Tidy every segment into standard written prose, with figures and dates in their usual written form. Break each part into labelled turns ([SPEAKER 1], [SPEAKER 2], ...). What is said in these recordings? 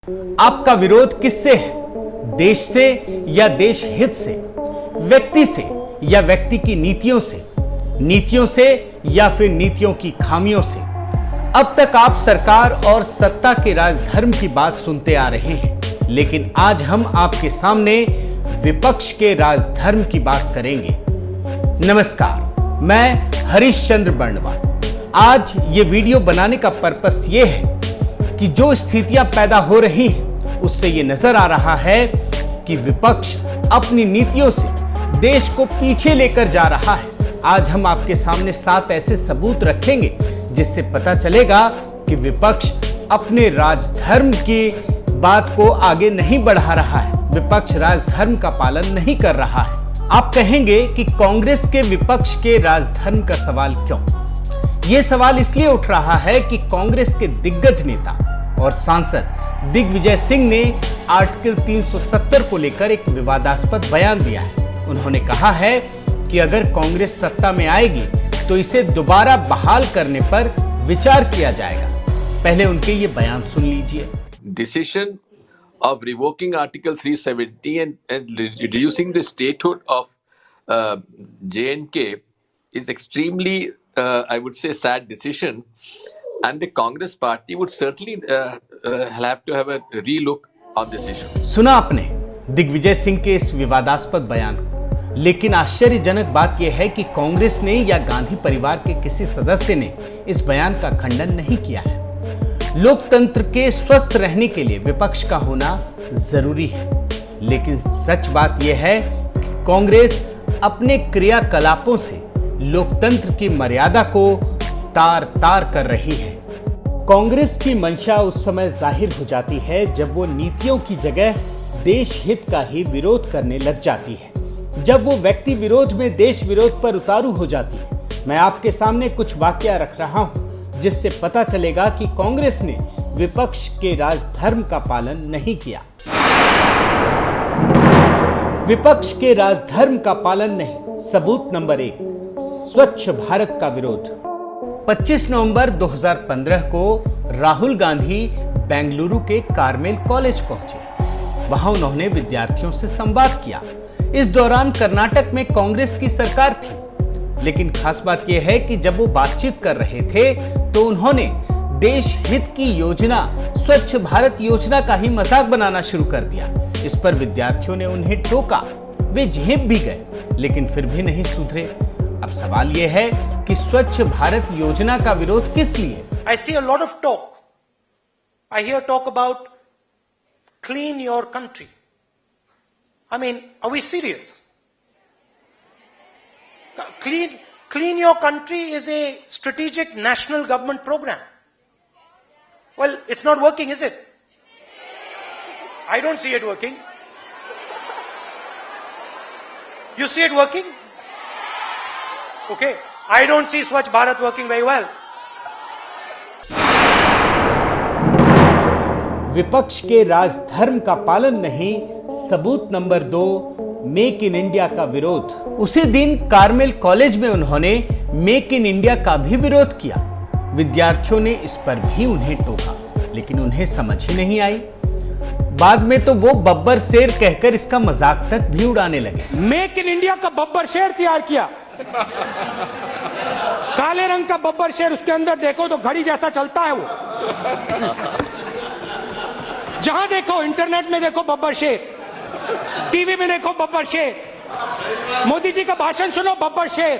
[SPEAKER 1] आपका विरोध किससे है? देश से या देश हित से, व्यक्ति से या व्यक्ति की नीतियों से या फिर नीतियों की खामियों से? अब तक आप सरकार और सत्ता के राजधर्म की बात सुनते आ रहे हैं, लेकिन आज हम आपके सामने विपक्ष के राजधर्म की बात करेंगे। नमस्कार, मैं हरीश चंद्र बर्णवाल। आज ये वीडियो बनाने का पर्पस ये है कि जो स्थितियां पैदा हो रही हैं उससे ये नजर आ रहा है कि विपक्ष अपनी नीतियों से देश को पीछे लेकर जा रहा है। आज हम आपके सामने 7 ऐसे सबूत रखेंगे जिससे पता चलेगा कि विपक्ष अपने राजधर्म की बात को आगे नहीं बढ़ा रहा है, विपक्ष राजधर्म का पालन नहीं कर रहा है। आप कहेंगे कि कांग्रेस के विपक्ष के राजधर्म का सवाल क्यों? यह सवाल इसलिए उठ रहा है कि कांग्रेस के दिग्गज नेता और सांसद दिग्विजय सिंह ने आर्टिकल 370 को लेकर एक विवादास्पद बयान दिया है। उन्होंने कहा है कि अगर कांग्रेस सत्ता में आएगी तो इसे दोबारा बहाल करने पर विचार किया जाएगा। पहले उनके ये बयान सुन लीजिए।
[SPEAKER 2] Decision of revoking Article 370 and reducing the statehood of J&K is extremely, I would say, sad decision, and the Congress party would certainly have to have a relook on this issue.
[SPEAKER 1] सुना आपने दिग्विजय सिंह के इस विवादास्पद बयान को, लेकिन आश्चर्यजनक बात यह है कि कांग्रेस ने या गांधी परिवार के किसी सदस्य ने इस बयान का खंडन नहीं किया है। लोकतंत्र के स्वस्थ रहने के लिए विपक्ष का होना जरूरी है, लेकिन सच बात यह है कि कांग्रेस अपने क्रियाकलापों से लोकतंत्र की मर्यादा को तार तार कर रही है। कांग्रेस की मंशा उस समय जाहिर हो जाती है जब वो नीतियों की जगह देश हित का ही विरोध करने लग जाती है, जब वो व्यक्ति विरोध में देश विरोध पर उतारू हो जाती है। मैं आपके सामने कुछ वाकया रख रहा हूं जिससे पता चलेगा कि कांग्रेस ने विपक्ष के राजधर्म का पालन नहीं किया। विपक्ष के राजधर्म का पालन नहीं। सबूत नंबर 1, स्वच्छ भारत का विरोध। 25 नवंबर 2015 को राहुल गांधी बेंगलुरु के कार्मेल कॉलेज पहुंचे। वहां उन्होंने विद्यार्थियों से संवाद किया। इस दौरान कर्नाटक में कांग्रेस की सरकार थी, लेकिन खास बात यह है कि जब वो बातचीत कर रहे थे तो उन्होंने देश हित की योजना स्वच्छ भारत योजना का ही मजाक बनाना शुरू कर दिया। इस पर विद्यार्थियों ने उन्हें टोका। वे झेप भी गए, लेकिन फिर भी नहीं सुधरे। अब सवाल यह है कि स्वच्छ भारत योजना का विरोध किस लिए?
[SPEAKER 3] I see a lot of talk. I hear talk about clean your country. I mean, are we serious? Clean your country is a strategic national government program. Well, it's not working, is it? I don't see it working. You see it working? Okay. I don't see Swachh Bharat working very well.
[SPEAKER 1] विपक्ष के राजधर्म का पालन नहीं। सबूत number 2, make in India का विरोध। उसी दिन कार्मेल कॉलेज में उन्होंने मेक इन इंडिया का भी विरोध किया। विद्यार्थियों ने इस पर भी उन्हें टोका, लेकिन उन्हें समझ ही नहीं आई। बाद में तो वो बब्बर शेर कहकर इसका मजाक तक भी उड़ाने लगे।
[SPEAKER 3] मेक इन इंडिया का बब्बर शेर तैयार किया। काले रंग का बब्बर शेर, उसके अंदर देखो तो घड़ी जैसा चलता है वो। जहां देखो, इंटरनेट में देखो बब्बर शेर, टीवी में देखो बब्बर शेर, मोदी जी का भाषण सुनो बब्बर शेर।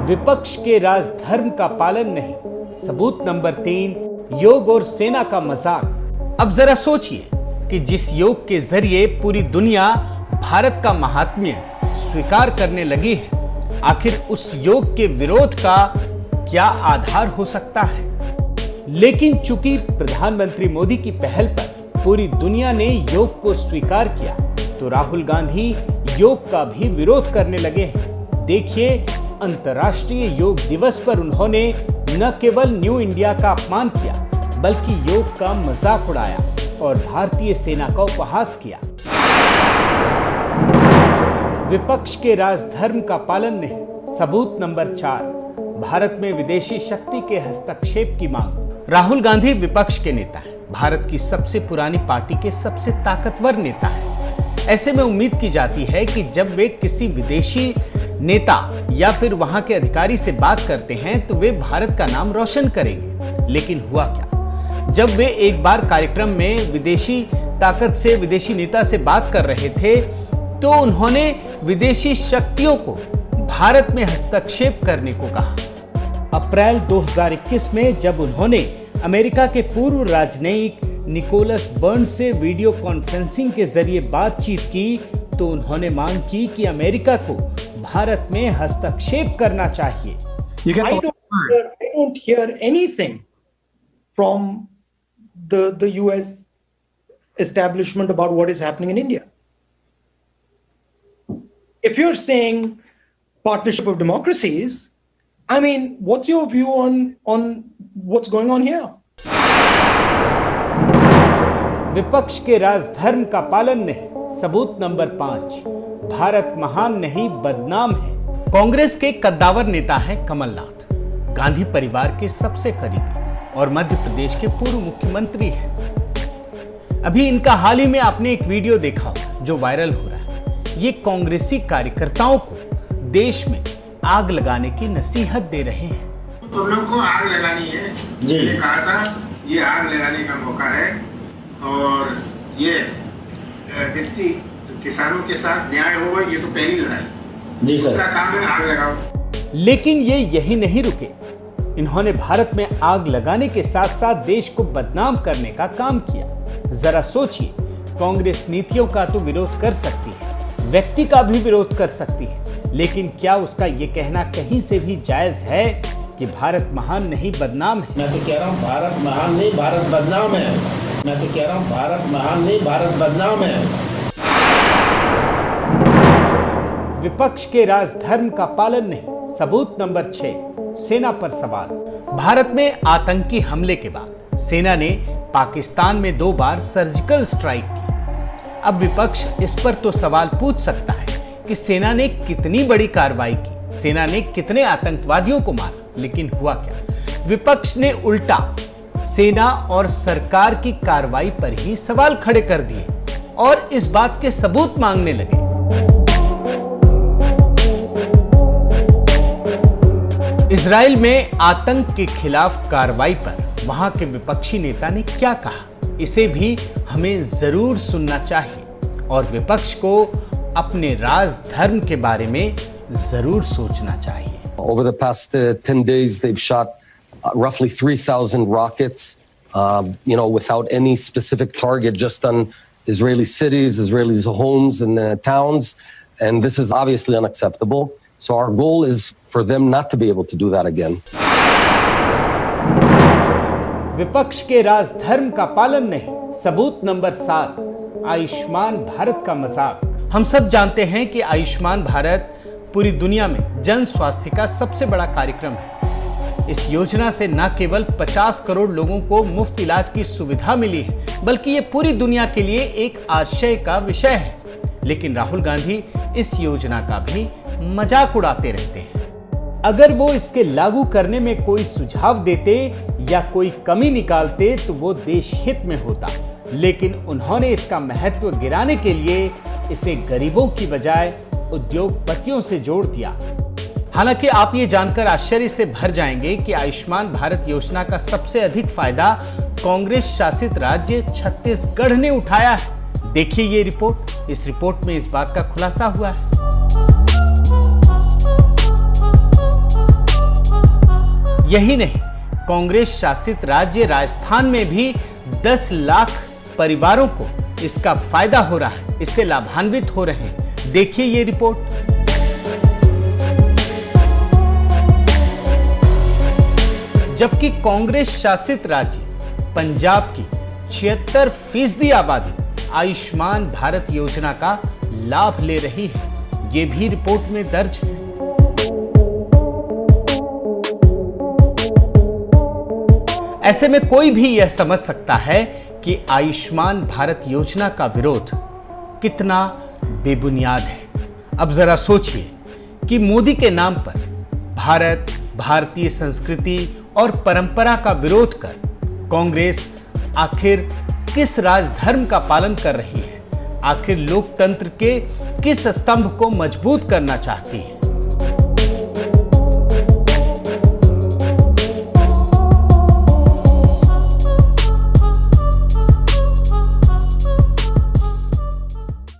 [SPEAKER 1] विपक्ष के राजधर्म का पालन नहीं। सबूत नंबर 3, योग और सेना का मजाक। अब जरा सोचिए कि जिस योग के जरिए पूरी दुनिया भारत का महात्म्य स्वीकार करने लगी है, आखिर उस योग के विरोध का क्या आधार हो सकता है? लेकिन चूंकि प्रधानमंत्री मोदी की पहल पर पूरी दुनिया ने योग को स्वीकार किया, तो राहुल गांधी योग का भी विरोध करने लगे हैं। देखिए, अंतर्राष्ट्रीय योग दिवस पर उन्होंने न केवल न्यू इंडिया का अपमान किया, बल्कि योग का मजाक उड़ाया और भारतीय सेना का उपहास किया। विपक्ष के राजधर्म का पालन नहीं। सबूत नंबर 4, भारत में विदेशी शक्ति के हस्तक्षेप की मांग। राहुल गांधी विपक्ष के नेता हैं, भारत की सबसे पुरानी पार्टी के सबसे ताकतवर नेता हैं। ऐसे में उम्मीद की जाती है कि जब वे किसी विदेशी नेता या फिर वहां के अधिकारी से बात करते हैं तो वे भारत का नाम रोशन करेंगे। लेकिन हुआ क्या? जब वे एक बार कार्यक्रम में विदेशी ताकत से, विदेशी नेता से बात कर रहे थे तो उन्होंने विदेशी शक्तियों को भारत में हस्तक्षेप करने को कहा। अप्रैल 2021 में जब उन्होंने अमेरिका के पूर्व राजनयिक निकोलस बर्न्स से वीडियो कॉन्फ्रेंसिंग के जरिए बातचीत की तो उन्होंने मांग की कि अमेरिका को भारत में हस्तक्षेप करना चाहिए।
[SPEAKER 3] I don't hear anything from the US establishment about what is happening in India. If you're saying partnership of democracies, I mean, what's your view on what's going on here?
[SPEAKER 1] विपक्ष के राजधर्म का पालन नहीं, सबूत नंबर 5, भारत महान नहीं बदनाम है। कांग्रेस के कद्दावर नेता हैं कमलनाथ, गांधी परिवार के सबसे करीबी और मध्य प्रदेश के पूर्व मुख्यमंत्री हैं। अभी इनका हाल ही में आपने एक वीडियो देखा जो वायरल हो रहा है। ये कांग्रेसी कार्यकर्ताओं को देश में आग लगाने की नसीहत दे रहे हैं।
[SPEAKER 4] तुम लोग को आग लगानी है, मैंने कहा था ये आग लगाने का मौका है और ये व्यक्ति किसानों के साथ न्याय होगा, ये तो पहली लड़ाई। दूसरा काम है आग लगाओ।
[SPEAKER 1] लेकिन ये यही नहीं रुके, इन्होंने भारत में आग लगाने के साथ साथ देश को बदनाम करने का काम किया। जरा सोचिए, कांग्रेस नीतियों का तो विरोध कर सकती है, व्यक्ति का भी विरोध कर सकती है, लेकिन क्या उसका ये कहना कहीं से भी जायज है कि भारत महान नहीं बदनाम है?
[SPEAKER 5] मैं तो कह रहा हूँ भारत महान नहीं भारत बदनाम है। मैं तो कह रहा हूँ भारत महान नहीं भारत बदनाम है।
[SPEAKER 1] विपक्ष के राजधर्म का पालन नहीं, सबूत नंबर 6, सेना पर सवाल। भारत में आतंकी हमले के बाद सेना ने पाकिस्तान में 2 बार सर्जिकल स्ट्राइक की। अब विपक्ष इस पर तो सवाल पूछ सकता है कि सेना ने कितनी बड़ी कार्रवाई की, सेना ने कितने आतंकवादियों को मारा। लेकिन हुआ क्या? विपक्ष ने उल्टा सेना और सरकार की कार्रवाई पर ही सवाल खड़े कर दिए और इस बात के सबूत मांगने लगे। इजराइल में आतंक के खिलाफ कार्रवाई पर वहां के विपक्षी नेता ने क्या कहा, इसे भी हमें जरूर सुनना चाहिए और विपक्ष को अपने राजधर्म के बारे में जरूर सोचना चाहिए।
[SPEAKER 6] Over the past 10 days, they've shot roughly 3,000 rockets, without any specific target, just on Israeli cities, Israeli homes and towns. And this is obviously unacceptable. So our goal is for them not to be able to do that again.
[SPEAKER 1] विपक्ष के राजधर्म का पालन नहीं, सबूत number 7, Ayushman Bharat का मजाक। हम सब जानते हैं कि आयुष्मान भारत पूरी दुनिया में जन स्वास्थ्य का सबसे बड़ा कार्यक्रम है। इस योजना से न केवल 50 करोड़ लोगों को मुफ्त इलाज की सुविधा मिली है, बल्कि ये पूरी दुनिया के लिए एक आश्चर्य का विषय है। लेकिन राहुल गांधी इस योजना का भी मजाक उड़ाते रहते हैं। अगर वो इसके लागू करने में कोई सुझाव देते या कोई कमी निकालते तो वो देश हित में होता, लेकिन उन्होंने इसका महत्व गिराने के लिए इसे गरीबों की बजाय उद्योगपतियों से जोड़ दिया। हालांकि आप ये जानकर आश्चर्य से भर जाएंगे कि आयुष्मान भारत योजना का सबसे अधिक फायदा कांग्रेस शासित राज्य छत्तीसगढ़ ने उठाया है। देखिए ये रिपोर्ट, इस रिपोर्ट में इस बात का खुलासा हुआ है। यही नहीं, कांग्रेस शासित राज्य राजस्थान में भी 10 लाख परिवारों को इसका फायदा हो रहा है, इससे लाभान्वित हो रहे हैं। देखिए ये रिपोर्ट। जबकि कांग्रेस शासित राज्य पंजाब की 76% आबादी आयुष्मान भारत योजना का लाभ ले रही है, ये भी रिपोर्ट में दर्ज है। ऐसे में कोई भी यह समझ सकता है कि आयुष्मान भारत योजना का विरोध कितना बेबुनियाद है। अब जरा सोचिए कि मोदी के नाम पर भारत, भारतीय संस्कृति और परंपरा का विरोध कर कांग्रेस आखिर किस राजधर्म का पालन कर रही है? आखिर लोकतंत्र के किस स्तंभ को मजबूत करना चाहती है?